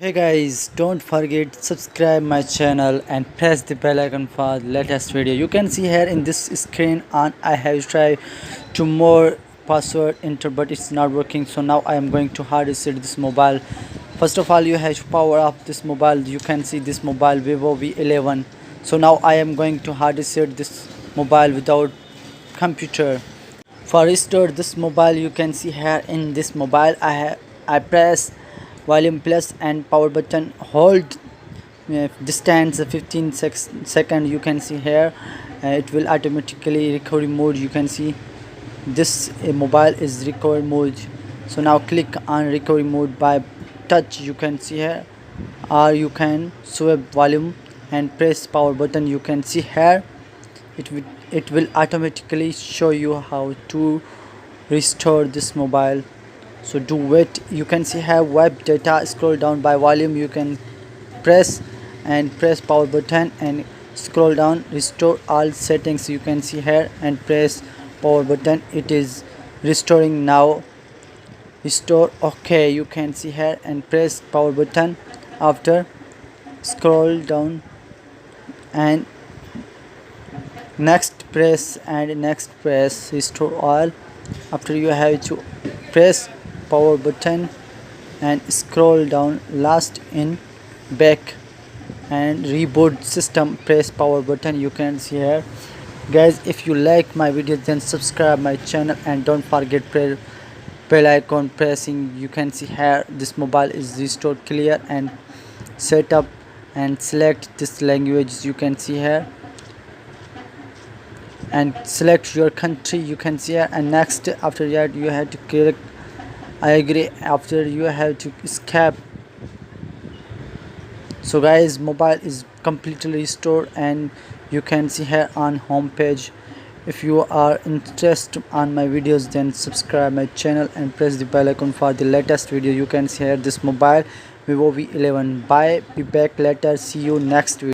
Hey guys, don't forget subscribe my channel and press the bell icon for the latest video. You can see here in this screen and I have tried to more password enter but it's not working, so now I am going to hard reset this mobile. First of all, you have to power up this mobile. You can see this mobile Vivo V11. So now I am going to hard reset this mobile without computer. For restore this mobile, you can see here in this mobile I press volume plus and power button, hold distance 15 second. You can see here it will automatically recovery mode. You can see this mobile is recovery mode. So now click on recovery mode by touch. You can see here, or you can swipe volume and press power button. You can see here it will automatically show you how to restore this mobile. So do wait. You can see have wipe data, scroll down by volume. You can press power button and scroll down, restore all settings. You can see here and press power button. It is restoring now. Restore, okay. You can see here and press power button. After scroll down and next press and next press restore all. After you have to press power button and scroll down, last in back and reboot system, press power button. You can see here guys. If you like my video, then subscribe my channel and don't forget bell icon pressing. You can see here this mobile is restored clear and set up and select this language. You can see here and select your country. You can see here and next. After that you have to click I agree. After you have to escape. So guys, mobile is completely restored and you can see here on home page. If you are interested on my videos, then subscribe my channel and press the bell icon for the latest video. You can see here this mobile Vivo V11. Bye, be back later, see you next video.